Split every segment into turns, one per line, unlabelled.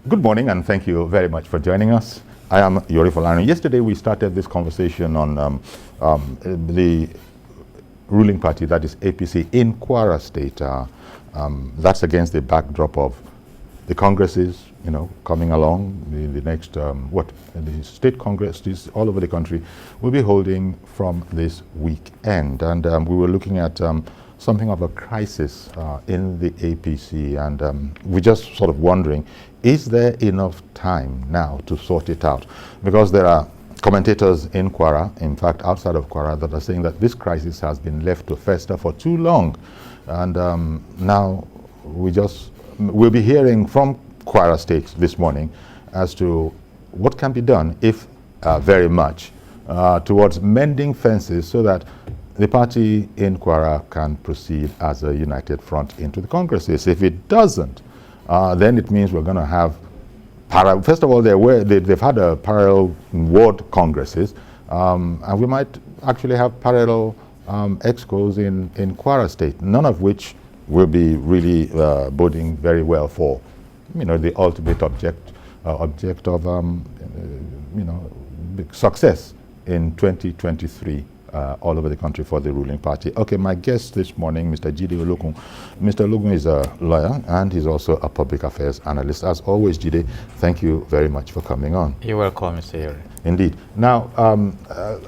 Good morning, and thank you very much for joining us. I am Iyiola. Yesterday, we started this conversation on the ruling party, that is APC, in Kwara State. That's against the backdrop of the congresses, coming along. The next, the state congresses all over the country will be holding from this weekend. And we were looking at something of a crisis in the APC, and we're just sort of wondering, is there enough time now to sort it out? Because there are commentators in Kwara, in fact outside of Kwara, that are saying that this crisis has been left to fester for too long. And now we'll be hearing from Kwara State this morning as to what can be done, if very much, towards mending fences so that the party in Kwara can proceed as a united front into the congresses. If it doesn't, then it means we're going to have, first of all, they've had a parallel ward congresses, and we might actually have parallel excos in Kwara State, none of which will be really boding very well for, the ultimate object of, success in 2023. All over the country for the ruling party. Okay, my guest this morning, Mr. Jide Olokun. Mr. Olokun is a lawyer and he's also a public affairs analyst. As always, Jide, thank you very much for coming on.
You're welcome, Mr. Harry.
Indeed. Now,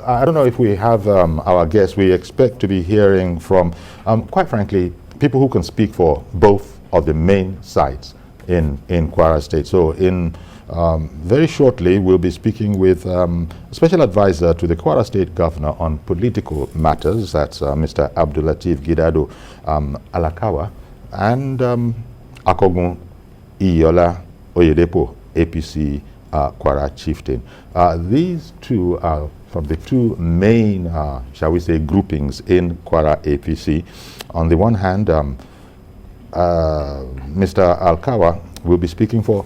I don't know if we have our guests. We expect to be hearing from, quite frankly, people who can speak for both of the main sides in Kwara State. So very shortly, we'll be speaking with Special Advisor to the Kwara State Governor on political matters. That's Mr. Abdulateef Gidado Alakawa, and Akogun Iyiola Oyedepo, APC Kwara Chieftain. These two are from the two main, shall we say, groupings in Kwara APC. On the one hand, Mr. Alakawa will be speaking for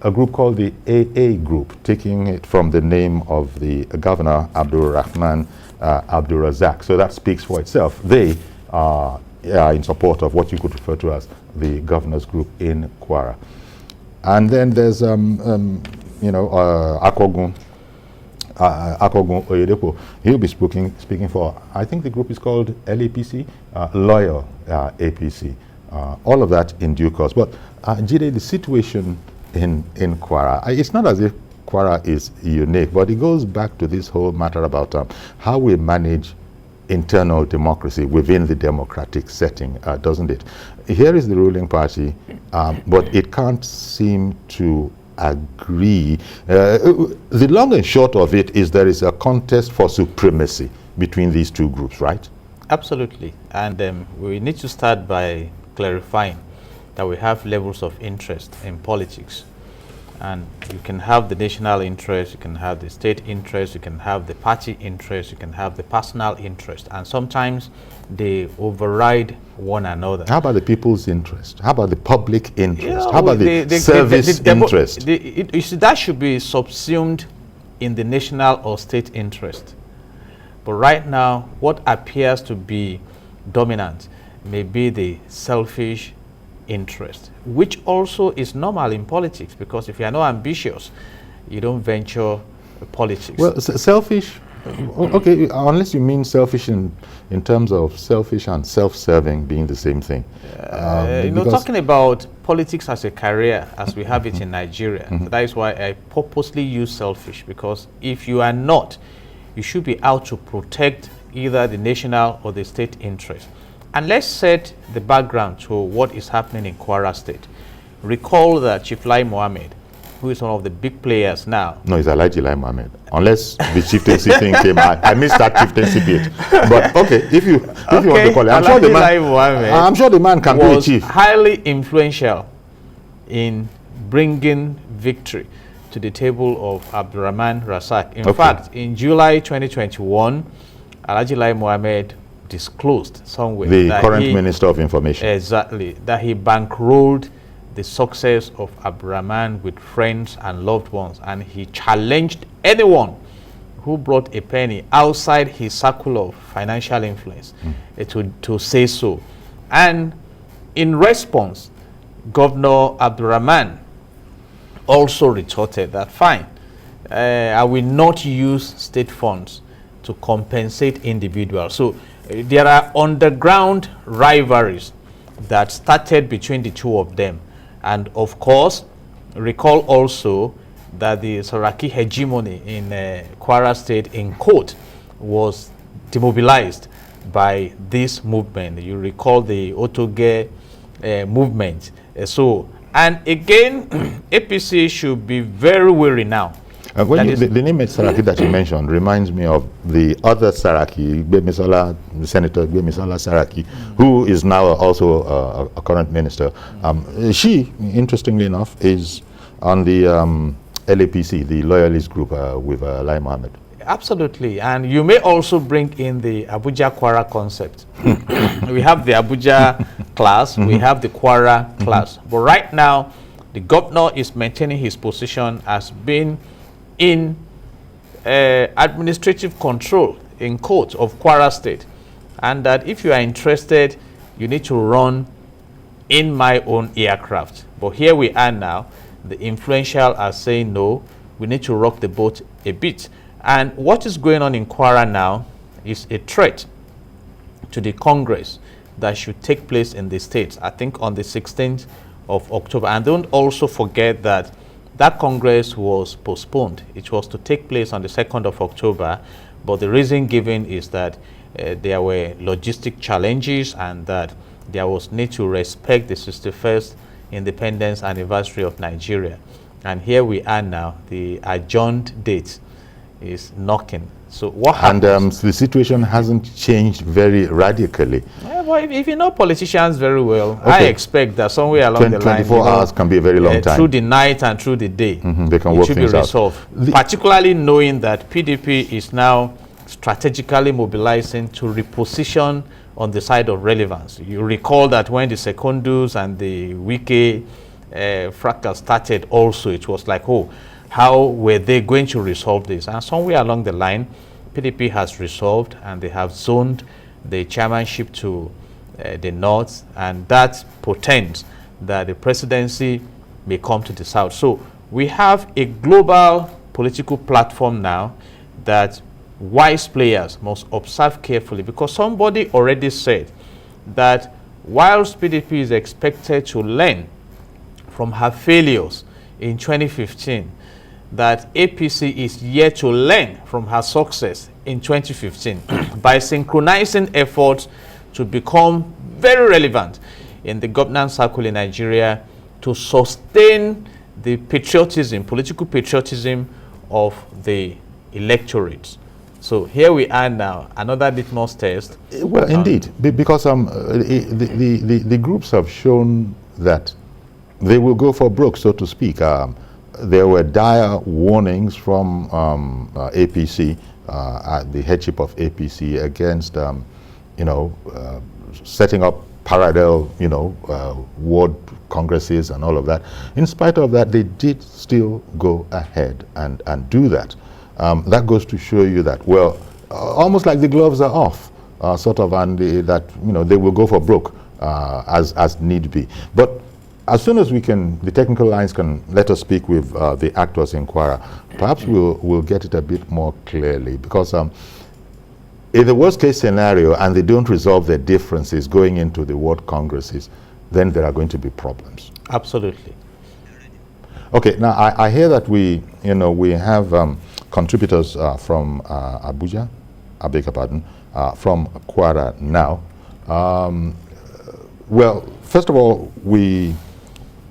a group called the AA Group, taking it from the name of the Governor, Abdulrahman Abdulrazak. So that speaks for itself. They are in support of what you could refer to as the Governor's Group in Kwara. And then there's, Akogun Oyedepo. He'll be speaking for, I think the group is called L-APC, Loyal APC. All of that in due course. But Jide, the situation in Kwara, it's not as if Kwara is unique, but it goes back to this whole matter about how we manage internal democracy within the democratic setting, doesn't it? Here is the ruling party, but it can't seem to agree. The long and short of it is there is a contest for supremacy between these two groups, right?
Absolutely. And we need to start by clarifying that we have levels of interest in politics, and you can have the national interest, you can have the state interest, you can have the party interest, you can have the personal interest, and sometimes they override one another.
How about the people's interest? How about the public interest? How about the service interest?
You see, that should be subsumed in the national or state interest. But right now, what appears to be dominant may be the selfish interest, which also is normal in politics, because if you are not ambitious, you don't venture politics.
Well, selfish, okay, unless you mean selfish in terms of selfish and self-serving being the same thing.
Talking about politics as a career, as we have it in Nigeria, that is why I purposely use selfish, because if you are not, you should be out to protect either the national or the state interest. And let's set the background to what is happening in Kwara State. Recall that Chief Lai Mohammed, who is one of the big players now.
No, it's Alhaji Lai Mohammed. Unless the chieftaincy thing came out. I missed that chieftaincy bit. But okay, if you want to call it, I'm sure the man can be a chief.
Highly influential in bringing victory to the table of Abdulrahman Rasak. In fact, in July 2021, Alhaji Lai Mohammed disclosed somewhere,
the current Minister of Information,
exactly, that he bankrolled the success of Abdulrahman with friends and loved ones, and he challenged anyone who brought a penny outside his circle of financial influence to say so. And in response, Governor Abdulrahman also retorted that, fine, I will not use state funds to compensate individuals. So there are underground rivalries that started between the two of them. And of course, recall also that the Saraki hegemony in Kwara State in court was demobilized by this movement. You recall the Otoge movement. And again, APC should be very wary now.
The name Saraki that you mentioned reminds me of the other Saraki, Senator Gbemisola Saraki, who is now also a current minister. She, interestingly enough, is on the L-APC, the loyalist group with Lai Mohammed.
Absolutely, and you may also bring in the Abuja Kwara concept. We have the Abuja class, we have the Kwara class, but right now the governor is maintaining his position as being in administrative control in court of Kwara State, and that if you are interested, you need to run in my own aircraft. But here we are now, the influential are saying no, we need to rock the boat a bit. And what is going on in Kwara now is a threat to the Congress that should take place in the states, I think on the 16th of October. And don't also forget that that Congress was postponed. It was to take place on the 2nd of October, but the reason given is that there were logistic challenges and that there was need to respect the 61st independence anniversary of Nigeria. And here we are now, the adjourned date is knocking. So what happens?
And the situation hasn't changed very radically.
Yeah, well, if you know politicians very well, okay, I expect that somewhere along the line,
24 hours can be a very long time.
Through the night and through the day,
they can work things out. It should be
resolved. Particularly knowing that PDP is now strategically mobilizing to reposition on the side of relevance. You recall that when the Secondus and the Wike fracas started also, it was like, oh, how were they going to resolve this? And somewhere along the line, PDP has resolved and they have zoned the chairmanship to the north, and that portends that the presidency may come to the south. So we have a global political platform now that wise players must observe carefully, because somebody already said that whilst PDP is expected to learn from her failures in 2015, that APC is yet to learn from her success in 2015 by synchronizing efforts to become very relevant in the governance circle in Nigeria to sustain the patriotism, political patriotism of the electorate. So here we are now, another litmus test.
Well, indeed, because the groups have shown that they will go for broke, so to speak. There were dire warnings from APC, at the headship of APC, against, setting up parallel, ward congresses and all of that. In spite of that, they did still go ahead and do that. That goes to show you that, well, almost like the gloves are off, and they will go for broke as need be. But as soon as the technical lines can let us speak with the actors in Kwara, perhaps we'll get it a bit more clearly, because in the worst case scenario and they don't resolve their differences going into the ward congresses, then there are going to be problems.
Absolutely.
Okay, now I hear that we have contributors from Abuja, I beg your pardon, from Kwara now. Well, first of all,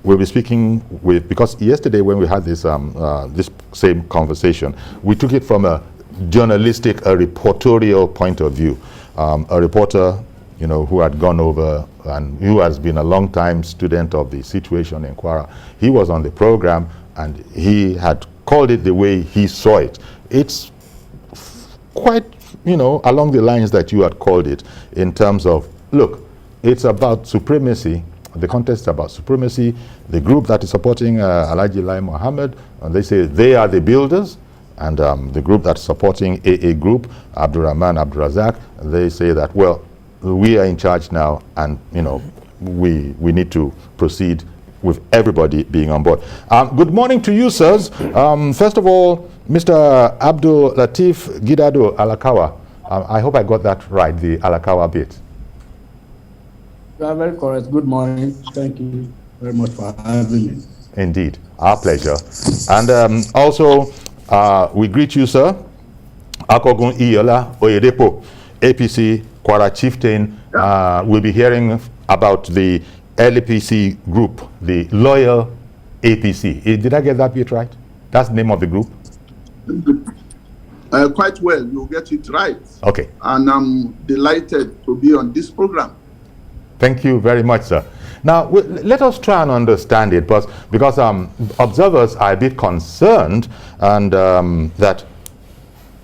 we'll be speaking with, because yesterday when we had this this same conversation, we took it from a journalistic, a reportorial point of view. A reporter, who had gone over and who has been a long-time student of the situation in Kwara, he was on the program and he had called it the way he saw it. It's quite, along the lines that you had called it, in terms of, look, it's about supremacy. The contest is about supremacy. The group that is supporting Alhaji Lai Mohammed, they say they are the builders, and the group that's supporting AA Group, Abdurrahman Abdurazak, they say that, well, we are in charge now, and we need to proceed with everybody being on board. Good morning to you, sirs. First of all, Mr. Abdulateef Gidado Alakawa. I hope I got that right, the Alakawa bit.
You are very correct. Good morning. Thank you very much for having me.
Indeed, our pleasure. And also, we greet you, sir. Akogun Iyiola Oyedepo, APC Kwara Chieftain. We'll be hearing about the L-APC group, the loyal APC. Did I get that bit right? That's the name of the group?
Quite well. You get it right.
Okay.
And I'm delighted to be on this program.
Thank you very much, sir. Now, let us try and understand it, because observers are a bit concerned, and that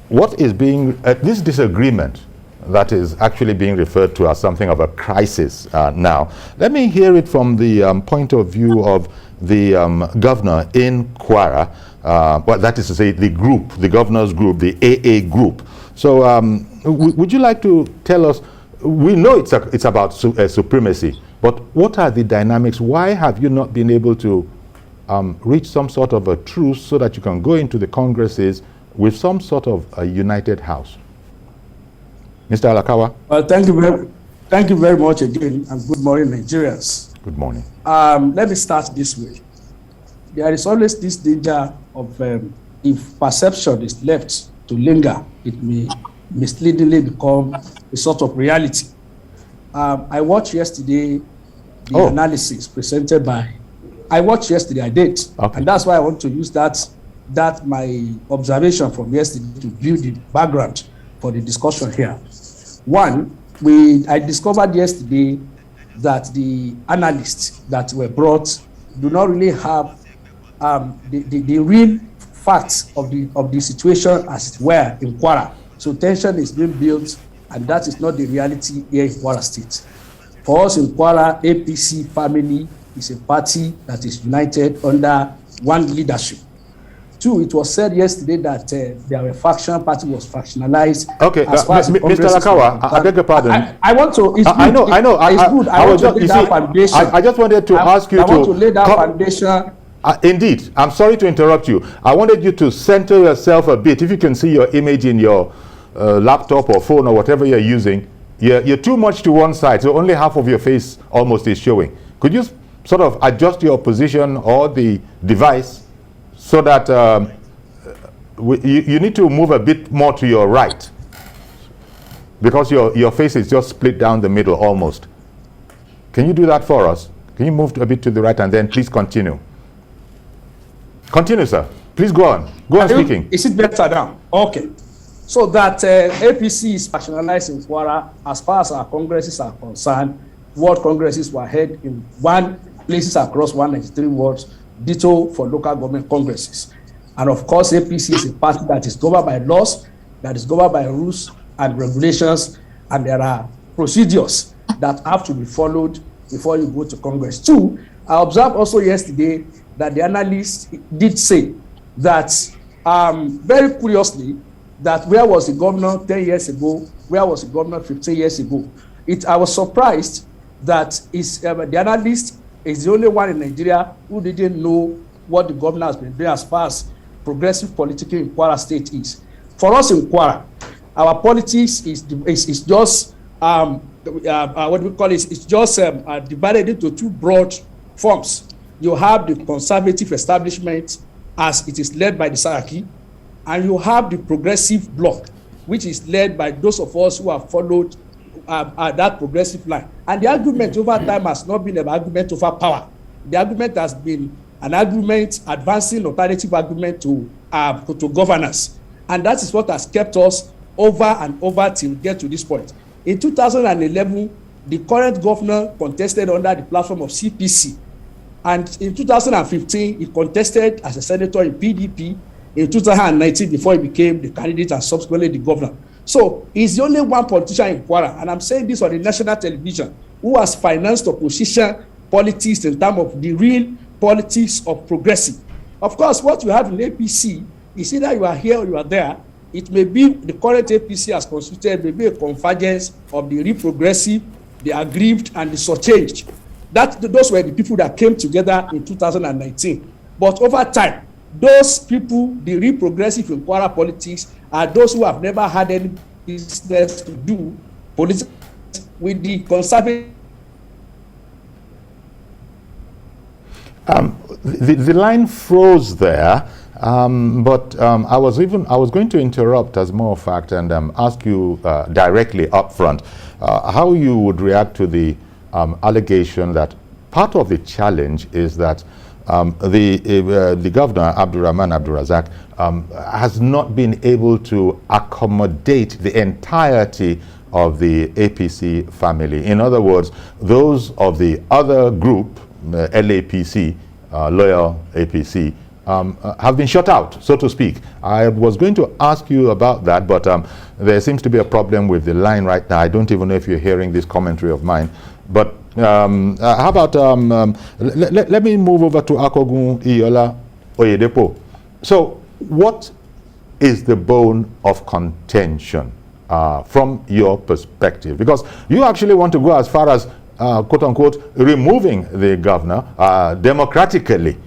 what is being, this disagreement that is actually being referred to as something of a crisis now. Let me hear it from the point of view of the governor in Kwara, well, that is to say the group, the governor's group, the AA group. So would you like to tell us, we know it's about supremacy, but what are the dynamics? Why have you not been able to reach some sort of a truce so that you can go into the congresses with some sort of a united house? Mr. Alakawa.
Well, thank you very much again, and good morning, Nigerians.
Good morning.
Let me start this way. There is always this danger of if perception is left to linger, it may misleadingly become a sort of reality. I watched yesterday the analysis presented by. I did, okay. And that's why I want to use that my observation from yesterday to build the background for the discussion here. One, I discovered yesterday that the analysts that were brought do not really have the real facts of the situation as it were in Kwara. So tension is being built, and that is not the reality here in Kwara State. For us in Kwara, APC family is a party that is united under one leadership. Two, it was said yesterday that their faction party was factionalized.
Okay, Mr. Alakawa, I beg your pardon.
I want to.
I know.
It's good. I
just wanted to ask you
I want to lay that foundation.
Indeed, I'm sorry to interrupt you. I wanted you to center yourself a bit. If you can see your image in your laptop or phone or whatever you're using, you're too much to one side, so only half of your face almost is showing. Could you sort of adjust your position or the device so that you need to move a bit more to your right, because your face is just split down the middle almost. Can you do that for us? Can you move a bit to the right, and then please continue. Continue, sir. Please go on. Go on speaking.
Is it better now? Okay. So that APC is factionalized in Kwara as far as our congresses are concerned. World congresses were held in places across 193 wards, ditto for local government congresses. And of course, APC is a party that is governed by laws, that is governed by rules and regulations, and there are procedures that have to be followed before you go to Congress. Two, I observed also yesterday that the analyst did say that, very curiously, that where was the governor 10 years ago, where was the governor 15 years ago? I was surprised that the analyst is the only one in Nigeria who didn't know what the governor has been doing as far as progressive politics in Kwara State is. For us in Kwara, our politics is just what we call it's just divided into two broad forms. You have the conservative establishment as it is led by the Saraki, and you have the progressive bloc, which is led by those of us who have followed that progressive line. And the argument over time has not been an argument over power. The argument has been an argument advancing alternative argument to governance. And that is what has kept us over and over till we get to this point. In 2011, the current governor contested under the platform of CPC. And in 2015, he contested as a senator in PDP. In 2019, before he became the candidate and subsequently the governor. So he's the only one politician in Kwara, and I'm saying this on the national television, who has financed opposition politics in terms of the real politics of progressive. Of course, what you have in APC is either you are here or you are there. It may be the current APC has constituted, may be a convergence of the real progressive, the aggrieved, and the shortchanged. Those were the people that came together in 2019. But over time, those people, the real progressive in Kwara politics, are those who have never had any business to do politics with the conservative.
The line froze there, but I was going to interrupt as a matter of fact and ask you directly up front how you would react to the allegation that part of the challenge is that the governor, Abdurrahman Abdulrazak, has not been able to accommodate the entirety of the APC family. In other words, those of the other group, L-APC, loyal APC, have been shut out, so to speak. I was going to ask you about that, but there seems to be a problem with the line right now. I don't even know if you're hearing this commentary of mine. But how about, let me move over to Akogun, Iyiola, Oyedepo. So what is the bone of contention from your perspective? Because you actually want to go as far as, quote unquote, removing the governor democratically,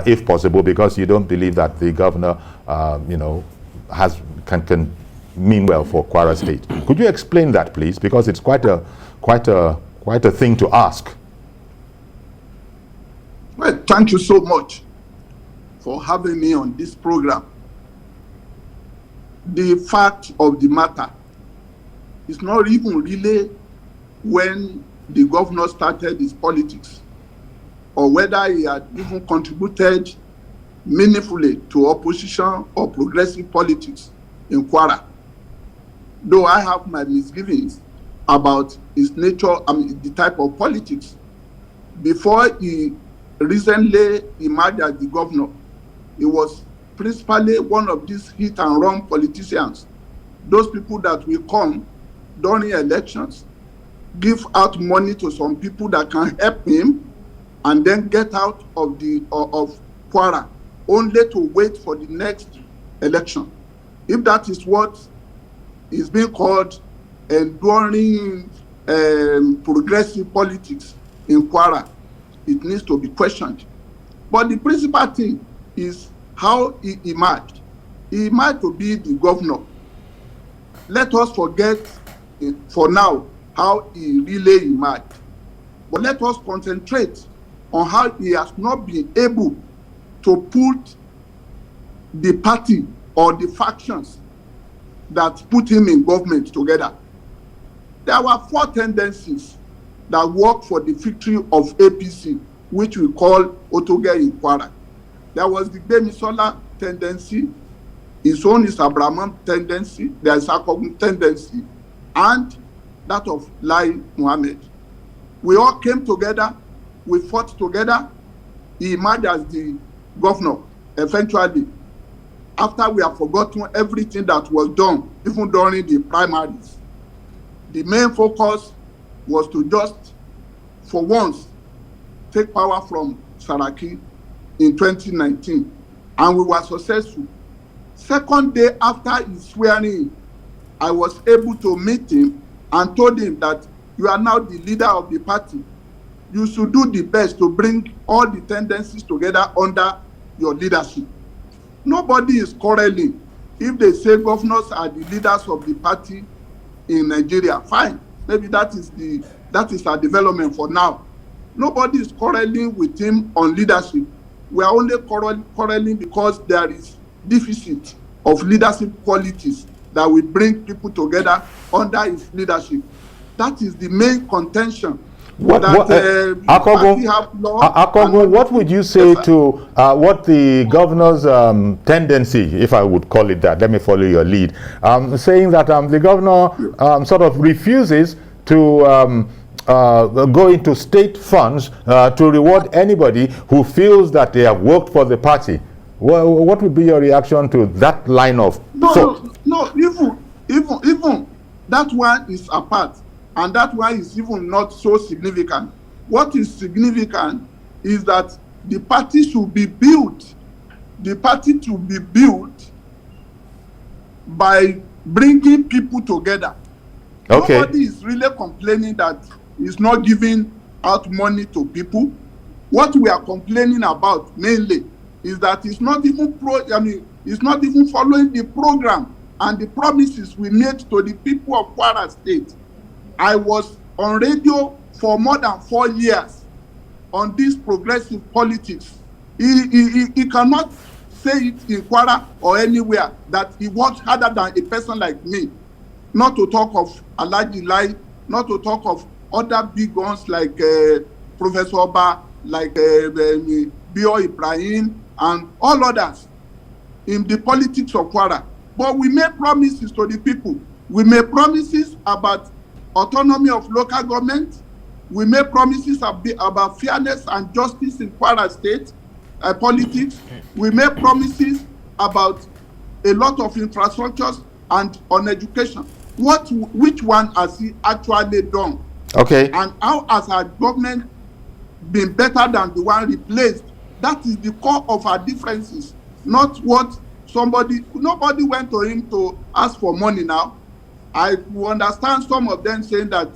if possible, because you don't believe that the governor, can mean well for Kwara State. Could you explain that, please? Because it's quite a thing to ask.
Well, thank you so much for having me on this program. The fact of the matter is not even really when the governor started his politics, or whether he had even contributed meaningfully to opposition or progressive politics in Kwara. Though I have my misgivings about his nature, the type of politics. Before he recently emerged as the governor, he was principally one of these hit and run politicians. Those people that will come during elections, give out money to some people that can help him, and then get out of Kwara, only to wait for the next election. If that is what is being called enduring progressive politics in Kwara, it needs to be questioned. But the principal thing is how he emerged. He emerged to be the governor. Let us forget for now how he really emerged. But let us concentrate on how he has not been able to put the party or the factions that put him in government together. There were 4 tendencies that work for the victory of APC, which we call Otoge in Kwara. There was the Demisola tendency, his own is Abraham tendency, there is Akogun tendency, and that of Lai Muhammad. We all came together, we fought together. He emerged as the governor eventually, after we have forgotten everything that was done, even during the primaries. The main focus was to just, for once, take power from Saraki in 2019, and we were successful. Second day after his swearing, I was able to meet him and told him that you are now the leader of the party. You should do the best to bring all the tendencies together under your leadership. Nobody is quarreling. If they say governors are the leaders of the party in Nigeria, fine. Maybe that is our development for now. Nobody is quarreling with him on leadership. We are only quarreling because there is deficit of leadership qualities that will bring people together under his leadership. That is the main contention.
Akogun, what would you say to what the governor's tendency, if I would call it that, let me follow your lead, saying that the governor sort of refuses to go into state funds to reward anybody who feels that they have worked for the party? Well, what would be your reaction to that line of thought?
No, even that one is apart. And that one is even not so significant. What is significant is that the party should be built. The party to be built by bringing people together. Okay. Nobody is really complaining that he's not giving out money to people. What we are complaining about mainly is that it's not even it's not even following the program and the promises we made to the people of Kwara State. I was on radio for more than 4 years on this progressive politics. He cannot say it in Kwara or anywhere that he works harder than a person like me. Not to talk of Alhaji Lai, not to talk of other big ones like Professor Oba, like Bio Ibrahim, and all others in the politics of Kwara. But we made promises to the people. We made promises about autonomy of local government. We made promises about fairness and justice in Kwara State politics. We made promises about a lot of infrastructures and on education. Which one has he actually done?
Okay.
And how has our government been better than the one replaced? That is the core of our differences, not what nobody went to him to ask for money now. I understand some of them saying that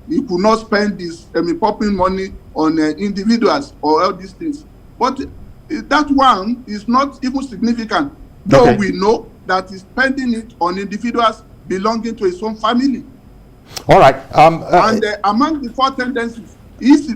he could not spend this popping money on individuals or all these things. But that one is not even significant, though we know that he's spending it on individuals belonging to his own family.
All right.
And among the four tendencies, East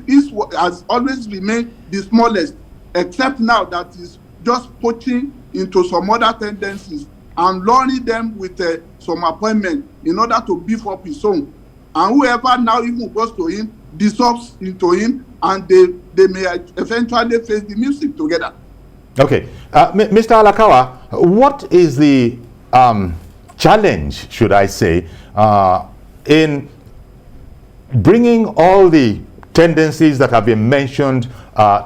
has always remained the smallest, except now that he's just poaching into some other tendencies and luring them with some appointment in order to beef up his own. And whoever now even goes to him dissolves into him, and they may eventually face the music together.
Okay. Mr. Alakawa, what is the challenge, should I say, in bringing all the tendencies that have been mentioned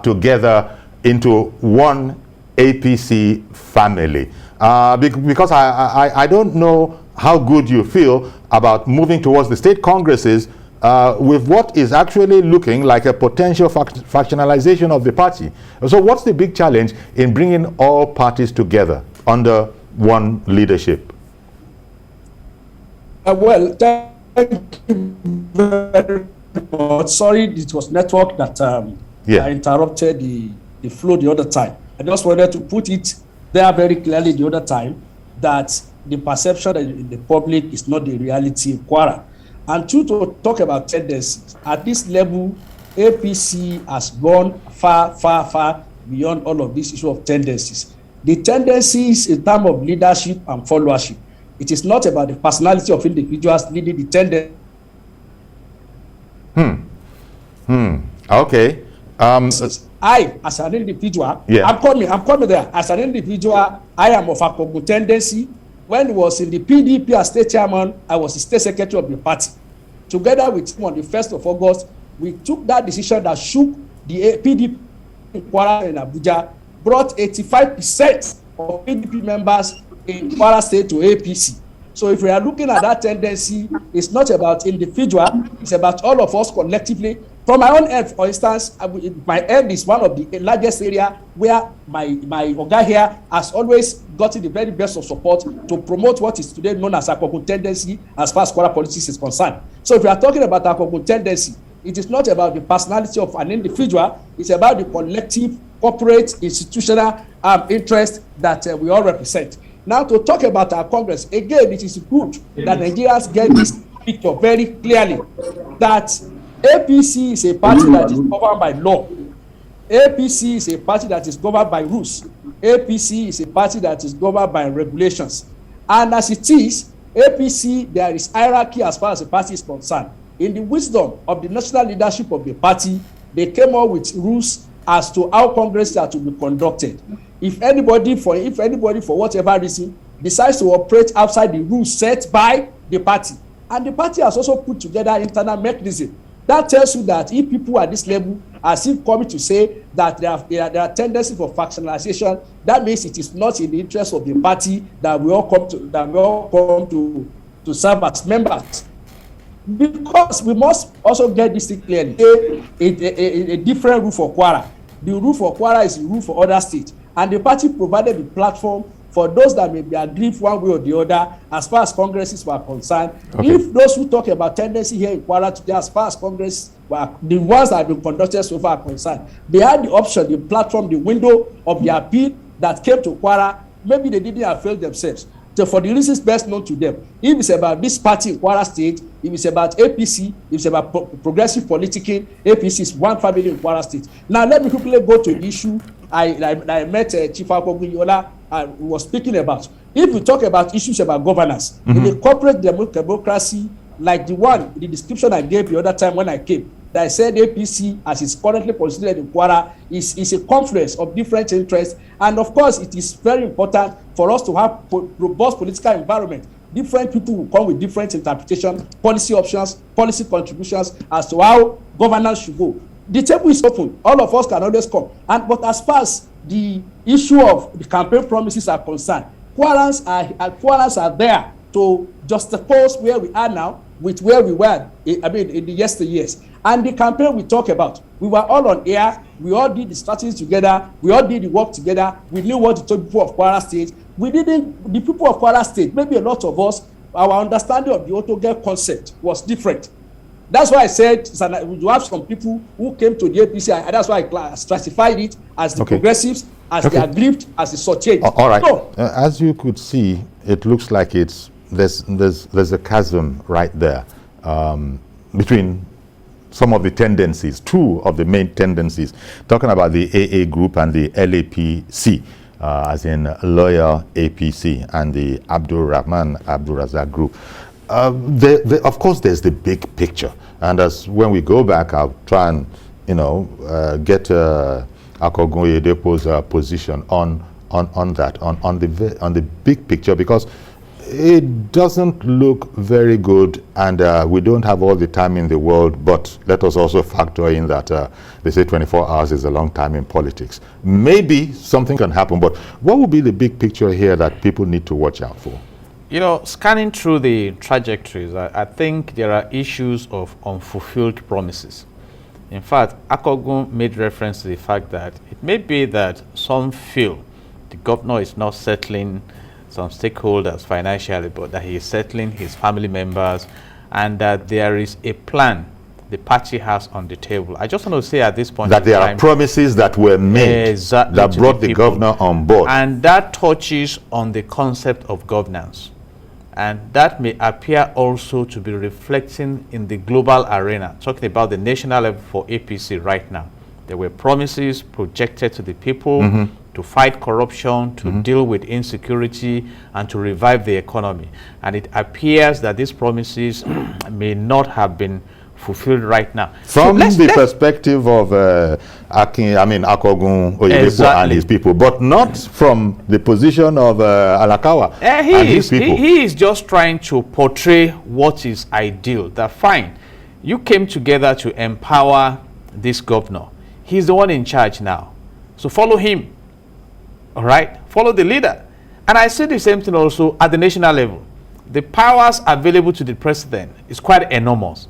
together into one APC family? Because I don't know how good you feel about moving towards the state congresses with what is actually looking like a potential factionalization of the party. So what's the big challenge in bringing all parties together under one leadership?
Well, thank you very much. Sorry, it was network that interrupted the flow the other time. I just wanted to put it there very clearly the other time that the perception in the public is not the reality in Kwara. And to talk about tendencies, at this level, APC has gone far beyond all of this issue of tendencies. The tendencies in terms of leadership and followership, it is not about the personality of individuals leading the tendency.
Okay.
I, as an individual, I'm coming there. As an individual, I am of Akogun tendency. When he was in the PDP as state chairman, I was the state secretary of the party. Together with him on the 1st of August, we took that decision that shook the PDP in Kwara and Abuja, brought 85% of PDP members in Kwara State to APC. So if we are looking at that tendency, it's not about individual, it's about all of us collectively. From my own end, for instance, my end is one of the largest area where my Oga here has always gotten the very best of support to promote what is today known as Akogun tendency as far as Kwara politics is concerned. So if we are talking about Akogun tendency, it is not about the personality of an individual, it's about the collective, corporate, institutional interest that we all represent. Now to talk about our Congress, again, it is good that Nigerians get this picture very clearly that APC is a party that is governed by law. APC is a party that is governed by rules. APC is a party that is governed by regulations. And as it is, APC, there is hierarchy as far as the party is concerned. In the wisdom of the national leadership of the party, they came up with rules as to how Congress are to be conducted. If anybody, for whatever reason, decides to operate outside the rules set by the party, and the party has also put together internal mechanism, that tells you that if people at this level are still coming to say that there are tendencies for factionalization, that means it is not in the interest of the party that we all come to serve as members. Because we must also get this thing clearly. A different rule for Kwara. The rule for Kwara is the rule for other states. And the party provided the platform for those that may be aggrieved one way or the other, as far as congresses were concerned.
Okay.
If those who talk about tendency here in Kwara today, as far as Congress were, the ones that have been conducted so far are concerned, they had the option, the platform, the window of the appeal that came to Kwara. Maybe they didn't avail themselves. So for the reasons best known to them, if it's about this party in Kwara State, if it's about APC, if it's about progressive political, APC is one family in Kwara State. Now let me quickly go to the issue I met Chief Akogun Iyiola and was speaking about. If we talk about issues about governance, in a corporate democracy like the description I gave the other time when I came, that I said APC, as it's currently considered in Kwara, is a confluence of different interests. And of course, it is very important for us to have robust political environment. Different people will come with different interpretations, policy options, policy contributions as to how governance should go. The table is open. All of us can always come. But as far as the issue of the campaign promises are concerned, Kwarans are there to juxtapose where we are now with where we were, in the yesteryears. And the campaign we talk about, we were all on air, we all did the strategies together, we all did the work together, we knew what to tell people of Kwara State. The people of Kwara State, maybe a lot of us, our understanding of the autogel concept was different. That's why I said we have some people who came to the APC, and that's why I stratified it as the progressives, as the aggrieved, as the sorted.
All right. So, as you could see, it looks like there's a chasm right there between some of the tendencies, two of the main tendencies, talking about the AA group and the L-APC, as in Lawyer APC, and the Abdulrazak group. Of course, there's the big picture, and as when we go back, I'll try and get Akogun Oyedepo's position on the big picture, because it doesn't look very good, and we don't have all the time in the world. But let us also factor in that they say 24 hours is a long time in politics. Maybe something can happen, but what would be the big picture here that people need to watch out for?
Scanning through the trajectories, I think there are issues of unfulfilled promises. In fact, Akogun made reference to the fact that it may be that some feel the governor is not settling some stakeholders financially, but that he is settling his family members, and that there is a plan the party has on the table. I just want to say at this point
that there are promises that were made that brought the governor on board.
And that touches on the concept of governance. And that may appear also to be reflecting in the global arena, talking about the national level for APC right now. There were promises projected to the people to fight corruption, to deal with insecurity, and to revive the economy. And it appears that these promises may not have been fulfilled right now.
From the perspective of Akogun Oyedepo and his people, but not from the position of Alakawa and his people.
He is just trying to portray what is ideal. That fine, you came together to empower this governor. He's the one in charge now. So follow him. All right? Follow the leader. And I say the same thing also at the national level. The powers available to the president is quite enormous.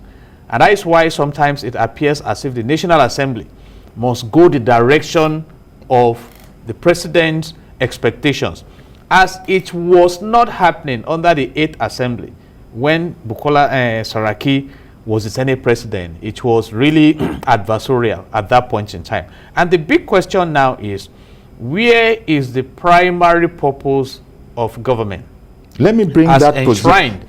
And that is why sometimes it appears as if the National Assembly must go the direction of the president's expectations, as it was not happening under the 8th Assembly when Bukola Saraki was the Senate president. It was really adversarial at that point in time. And the big question now is, where is the primary purpose of government?
Let me bring
as
that
enshrined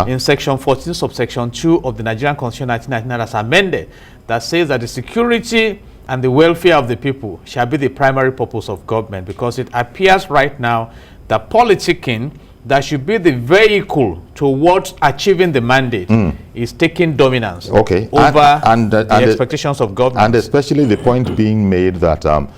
in section 14 subsection 2 of the Nigerian Constitution 1999 as amended, that says that the security and the welfare of the people shall be the primary purpose of government, because it appears right now that politicking that should be the vehicle towards achieving the mandate is taking dominance over the expectations of government.
And especially the point being made that the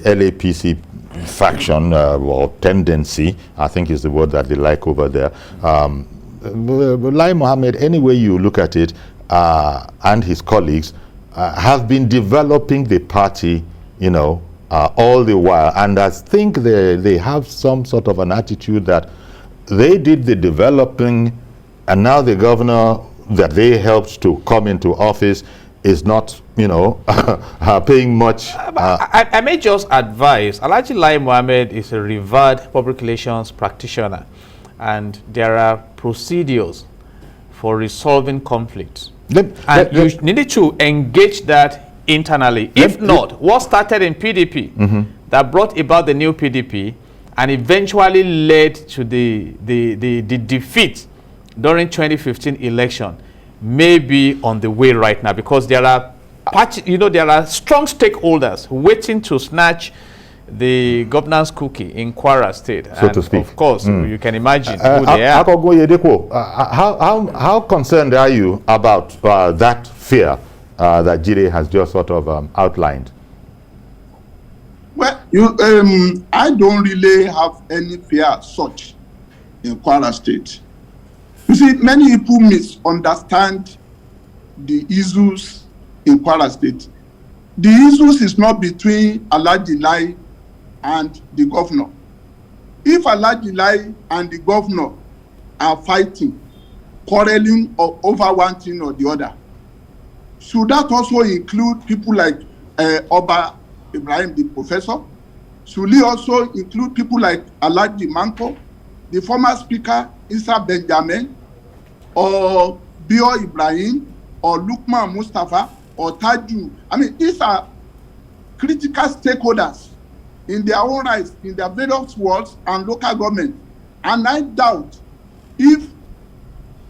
L-APC faction or tendency, I think is the word that they like over there, Lai Mohammed, any way you look at it, and his colleagues have been developing the party, all the while, and I think they have some sort of an attitude that they did the developing, and now the governor that they helped to come into office is not, you know, paying much.
I may just advise, Alhaji Lai Mohammed is a revered public relations practitioner, and there are procedures for resolving conflicts. You needed to engage that internally. If not, what started in PDP that brought about the new PDP and eventually led to the defeat during 2015 election may be on the way right now, because there are there are strong stakeholders waiting to snatch the governance cookie in Kwara State,
so to speak.
Of course, you can imagine who they are.
Oyedepo, how concerned are you about that fear that Jide has just sort of outlined?
Well, I don't really have any fear as such in Kwara State. You see, many people misunderstand the issues in Kwara State. The issues is not between Alhaji Lai and the governor. If Alhaji Lai and the governor are fighting, quarreling over one thing or the other, should that also include people like Oba Ibrahim, the professor? Should he also include people like Alhaji Manko, the former speaker, Issa Benjamin, or Bio Ibrahim, or Lukman Mustafa, or Taju? I mean, these are critical stakeholders in their own rights, in their various wards and local government. And I doubt if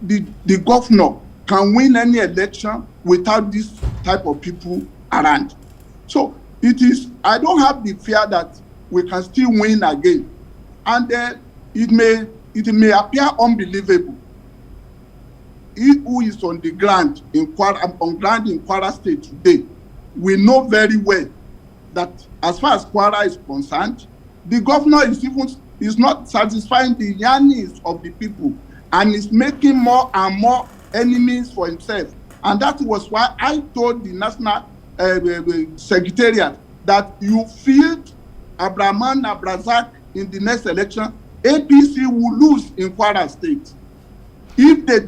the governor can win any election without this type of people around. So I don't have the fear that we can still win again. And it may appear unbelievable. He who is on the ground in Kwara State today, we know very well that as far as Kwara is concerned, the governor is not satisfying the yearnings of the people, and is making more and more enemies for himself. And that was why I told the National Secretariat that you field Abraman Abrazak in the next election, APC will lose in Kwara State. If they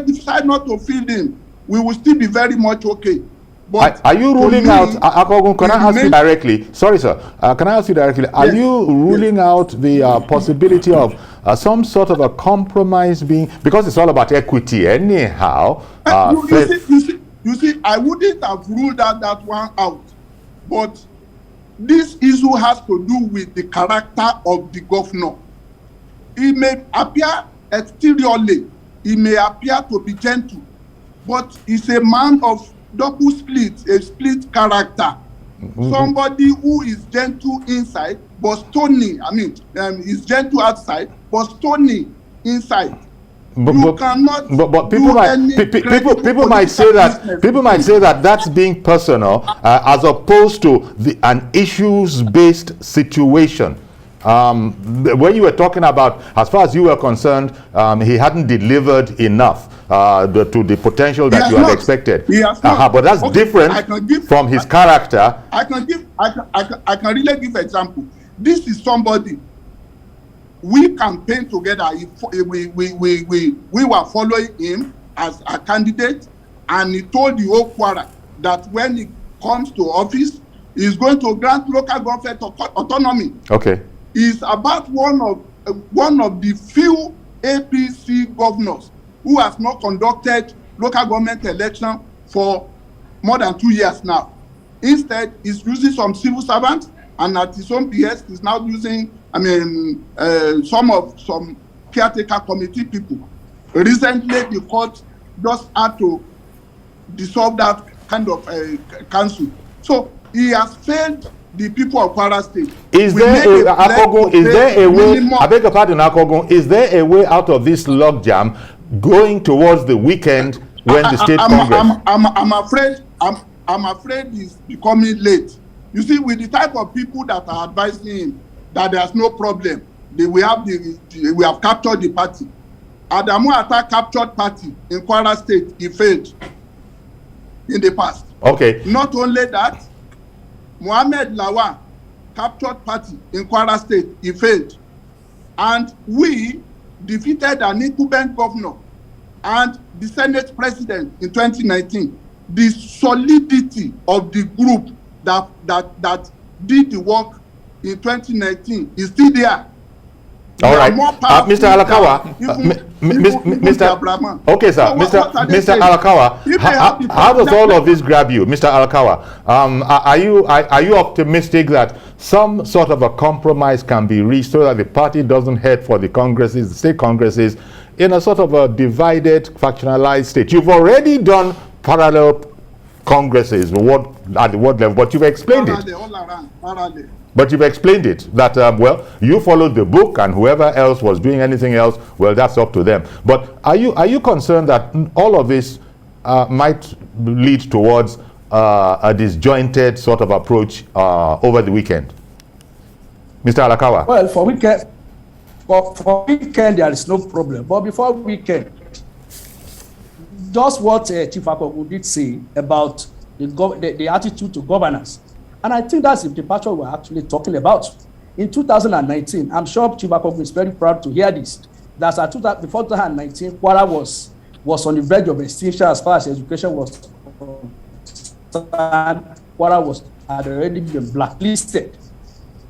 decide not to field him, we will still be very much okay. But
are you ruling out, Akogun, can I ask you directly? Sorry, sir. Can I ask you directly? Are you ruling out the possibility of some sort of a compromise being, because it's all about equity anyhow?
You see, I wouldn't have ruled that one out. But this issue has to do with the character of the governor. He may appear exteriorly, he may appear to be gentle, but he's a man of double split, a split character. Somebody who is gentle inside, but stony. I mean, is gentle outside, but stony inside. But
people might say that that's being personal as opposed to an issues-based situation. When you were talking about, as far as you were concerned, he hadn't delivered enough to the potential that you had expected. But that's different from his character.
I can really give example. This is somebody we campaigned together. We were following him as a candidate, and he told the whole Kwara that when he comes to office, he's going to grant local government autonomy.
Okay.
He's about one of the few APC governors who has not conducted local government election for more than 2 years now. Instead, he's using some civil servants, and at his own behest, he's now using, some caretaker committee people. Recently, the court just had to dissolve that kind of council. So he has failed the people of Kwara State.
Is there a way, I beg your pardon, Akogun, is there a way out of this logjam going towards the weekend when the state Congress?
I'm afraid it's becoming late. You see, with the type of people that are advising him that there's no problem, we have captured the party. Adamu Atta captured party in Kwara State. He failed in the past.
Okay.
Not only that, Mohammed Lawan captured party in Kwara State. He failed. And we defeated an incumbent governor and the Senate president in 2019. the solidity of the group that did the work in 2019 is still there.
All right, Mr. Alakawa, Mr. Okay, sir, so Mr. Alakawa, how does all of this grab you, Mr. Alakawa? Are you optimistic that some sort of a compromise can be reached so that the party doesn't head for the congresses, the state congresses, in a sort of a divided, factionalized state? You've already done parallel congresses at the ward level, but you've explained it. But you've explained it, that, well, you followed the book, and whoever else was doing anything else, well, that's up to them. But are you concerned that all of this might lead towards a disjointed sort of approach over the weekend? Mr. Alakawa?
Well, for weekend, there is no problem. But before weekend, just what Chief Akogun did say about the attitude to governance. And I think that's the departure we're actually talking about. In 2019, I'm sure Chief Akogun is very proud to hear this. That's before 2019, Kwara was on the verge of extinction as far as education was concerned. Kwara had already been blacklisted.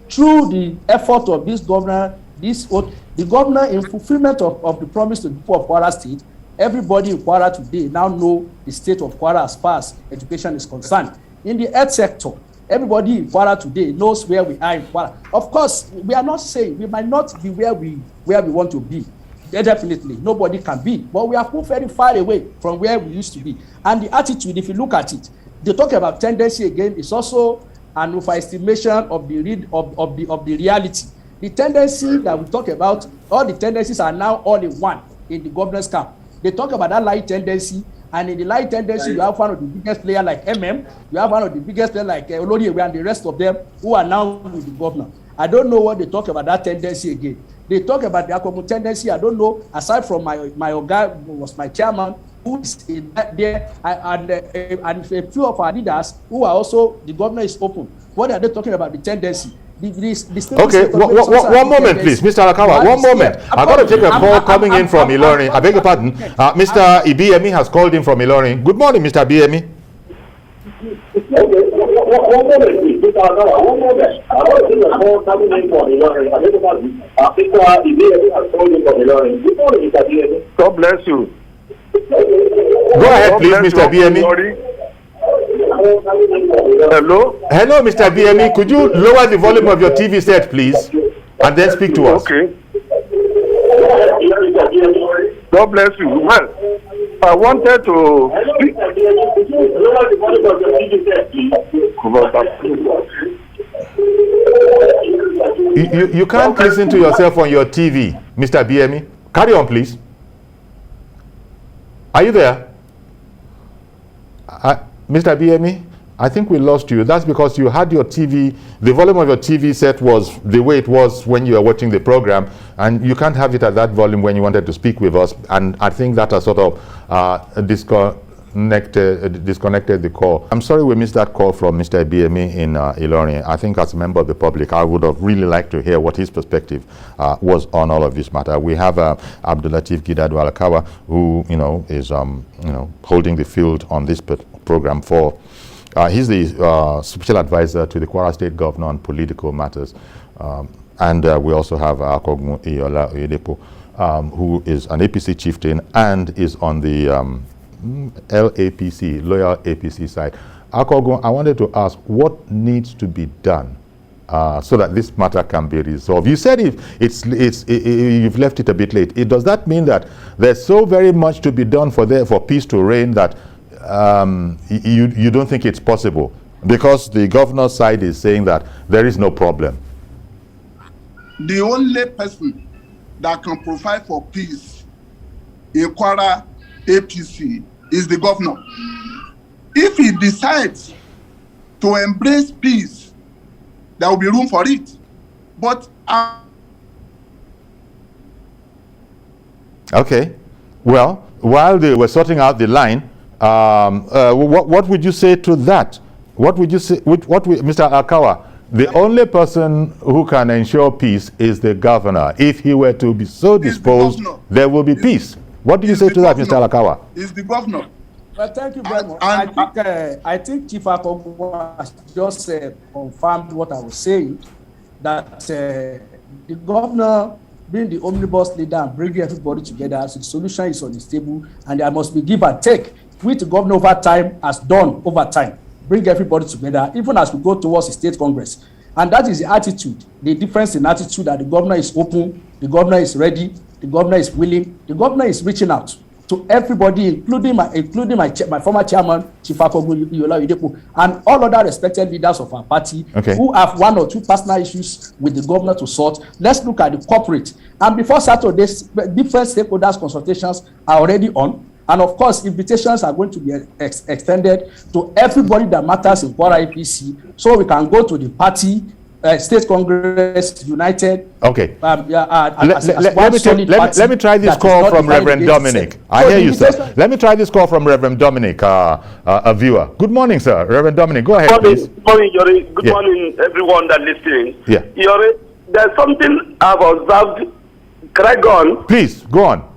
Through the effort of this governor, the governor, in fulfillment of the promise to the people of Kwara State, everybody in Kwara today now know the state of Kwara as far as education is concerned. In the health sector, everybody in Kwara today knows where we are in Kwara. Of course, we are not saying we might not be where we want to be. Definitely, nobody can be. But we have moved very far away from where we used to be. And the attitude, if you look at it, they talk about tendency again. It's also an overestimation of the reality. The tendency that we talk about, all the tendencies are now all in one in the governance camp. They talk about that light tendency. And in the light tendency, you have one of the biggest players like you have one of the biggest players like Oloriwe and the rest of them who are now with the governor. I don't know what they talk about that tendency again. They talk about the Akogun tendency. I don't know, aside from my Oga, who was my chairman, who is in there, and a few of our leaders who are also, the governor is open. What are they talking about, the tendency?
Okay, one moment, please, Mr. Alakawa. One moment. I've got to take a call coming in from Ilorin. I beg your pardon. Mr. Ibiyemi has called in from Ilorin. Good morning, Mr. Ibiyemi.
One moment, please, Mr. Alakawa. One moment. I've got to take a call coming in from Ilorin. I beg your pardon. Mr. Ibiyemi has called in from Ilorin. Good morning, Mr. Ibiyemi.
God bless you.
Go ahead, please, Mr. Ibiyemi.
Hello?
Hello, Mr. BME. Could you lower the volume of your TV set, please, and then speak to us?
Okay. God bless you. Well, I wanted to speak.
You can't listen to yourself on your TV, Mr. BME. Carry on, please. Are you there? Mr. BME, I think we lost you. That's because you had your TV, the volume of your TV set was the way it was when you were watching the program, and you can't have it at that volume when you wanted to speak with us. And I think that has sort of disconnected the call. I'm sorry we missed that call from Mr. BME in Ilorin. I think as a member of the public, I would have really liked to hear what his perspective was on all of this matter. We have Abdulateef Gidado Alakawa, who is holding the field on this program for. He's the special advisor to the Kwara State governor on political matters. And we also have Akogun Iyiola Oyedepo, who is an APC chieftain and is on the L-APC, loyal APC side. Akogun, I wanted to ask, what needs to be done so that this matter can be resolved? You said you've left it a bit late. Does that mean that there's so very much to be done for peace to reign that you don't think it's possible? Because the governor's side is saying that there is no problem.
The only person that can provide for peace in Kwara APC is the governor. If he decides to embrace peace, there will be room for it. But
okay, well, while they were sorting out the line, what would you say to that? What would you say, Mr. Alakawa? The only person who can ensure peace is the governor. If he were to be so disposed, there will be peace. What do you say to that, Mr. Alakawa?
It's the governor.
Well, thank you very much. I think Chief Akogun has just confirmed what I was saying, that the governor, being the omnibus leader and bringing everybody together, so the solution is on the table, and there must be give and take, which the governor over time has done over time. Bring everybody together, even as we go towards the state congress. And that is the attitude, the difference in attitude, that the governor is open, the governor is ready, the governor is willing, the governor is reaching out to everybody, including my former chairman, Chief Akogun, Iyiola, Oyedepo, and all other respected leaders of our party who have one or two personal issues with the governor to sort. Let's look at the corporate. And before Saturday, different stakeholders consultations are already on. And of course, invitations are going to be extended to everybody that matters in Kwara APC, so we can go to the party, State Congress United.
Okay. Let me try this call from Reverend Dominic. I hear you, sir. Let me try this call from Reverend Dominic, a viewer. Good morning, sir. Reverend Dominic, go ahead, please.
Good morning, Yori. Good morning, everyone that's listening.
Yeah.
Yori, there's something I've observed. Can I go on?
Please, go on.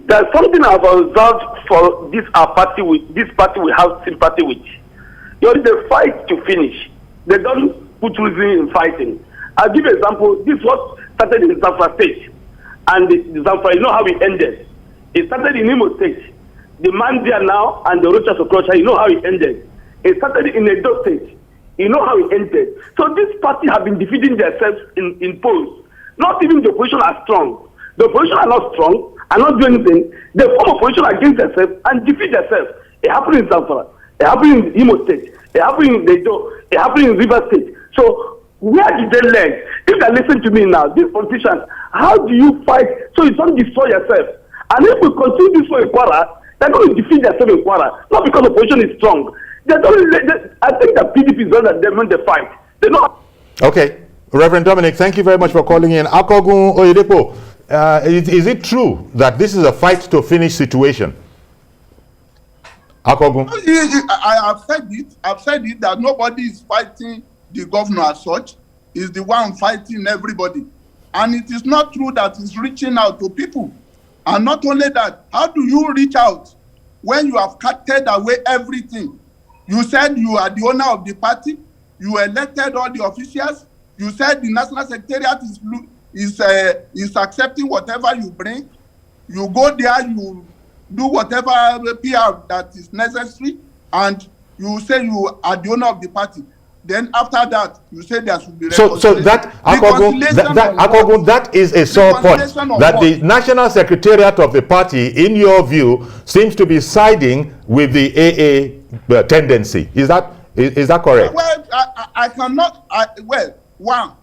There's something I've observed for this party we have sympathy with. Yori, they fight to finish. They don't put reason in fighting. I'll give an example. This was started in Zamfara State. And the Zamfara, you know how it ended. It started in Imo State. The man there now and the Rochas of Croatia, you know how it ended. It started in Edo State. You know how it ended. So this party have been defeating themselves in polls. Not even the opposition are strong. The opposition are not strong, are not doing anything. They form opposition against themselves and defeat themselves. It happened in Zamfara. It happened in Imo State. It happened in Edo. It happened in River State. So where did they learn? If they listen to me now, these politicians, how do you fight so you don't destroy yourself? And if we continue this way in Kwara, they're going to defeat themselves in Kwara, not because the opposition is strong. I think that PDP is better than them when they fight. They know.
Okay. Reverend Dominic, thank you very much for calling in. Akogun, Oyedepo, is it true that this is a fight to finish situation? Akogun.
I have said it. I've said it that nobody is fighting the governor as such. Is the one fighting everybody. And it is not true that he's reaching out to people. And not only that, how do you reach out when you have carted away everything? You said you are the owner of the party. You elected all the officials. You said the National Secretariat is accepting whatever you bring. You go there, you do whatever PR that is necessary, and you say you are the owner of the party. Then after that, you say there should be
so that Akogun, that is a sore point. That the National Secretariat of the party, in your view, seems to be siding with the AA tendency. Is that correct?
Well, I cannot. One,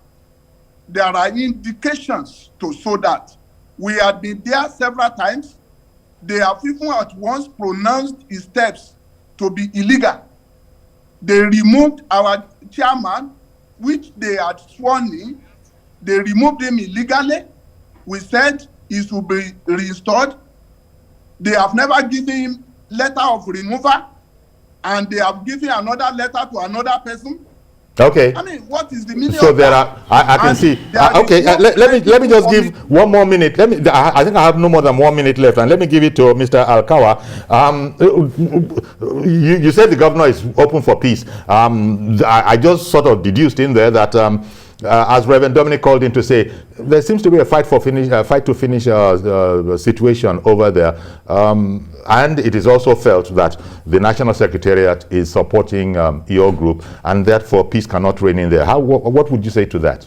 there are indications to show that. We have been there several times. They have even at once pronounced his steps to be illegal. They removed our chairman, which they had sworn in. They removed him illegally. We said he should be restored. They have never given him letter of removal, and they have given another letter to another person.
Okay.
I mean, what is the meaning?
So
of
there
that?
I can see. Okay, let me just give one more minute. I think I have no more than 1 minute left, and let me give it to Mr. Alkawa. You said the governor is open for peace. I just sort of deduced in there that as Reverend Dominic called in to say, there seems to be a fight to finish situation over there, and it is also felt that the National Secretariat is supporting your group, and therefore peace cannot reign in there. What would you say to that?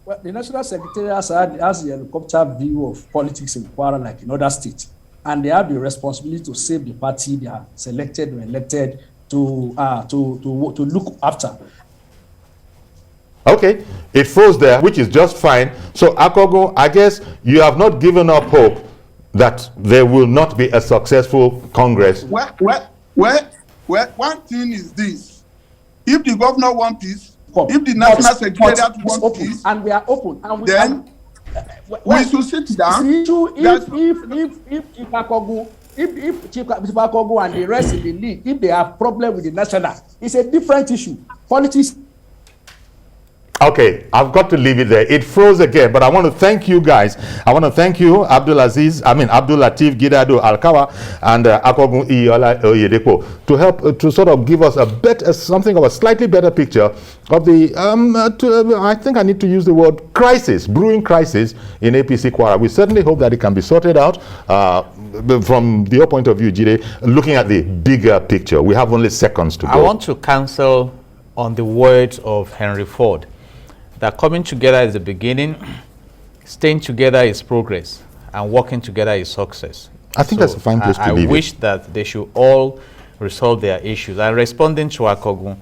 Well, the National Secretariat has the helicopter view of politics in Kwara, like in other states, and they have the responsibility to save the party they are selected or elected to look after.
Okay, it falls there, which is just fine. So, Akogun, I guess you have not given up hope that there will not be a successful Congress.
Well, one thing is this. If the governor wants peace, if the National Secretariat wants peace,
and we are open, and
then we should sit down.
If Chief Akogun and the rest in the league, if they have problem with the national, it's a different issue. Politics.
Okay, I've got to leave it there. It froze again, but I want to thank you guys. I want to thank you, Abdulateef, Gidado, Alkawa, and Akogun, Iyiola, Oyedepo, to help to sort of give us something of a slightly better picture of the, I think I need to use the word crisis, brewing crisis in APC Kwara. We certainly hope that it can be sorted out from your point of view, Jide, looking at the bigger picture. We have only seconds to go.
I want to cancel on the words of Henry Ford, that coming together is the beginning, staying together is progress, and working together is success.
I think that's a fine place to leave it.
I wish that they should all resolve their issues. And responding to Akogun,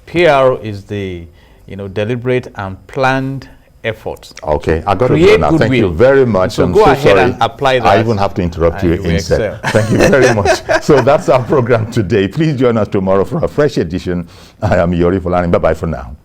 PR is the deliberate and planned effort.
Okay, I got to go now. Thank you very much.
So go ahead and apply that.
I even have to interrupt you instead. Thank you very much. So that's our program today. Please join us tomorrow for a fresh edition. I am Iyiola. Bye-bye for now.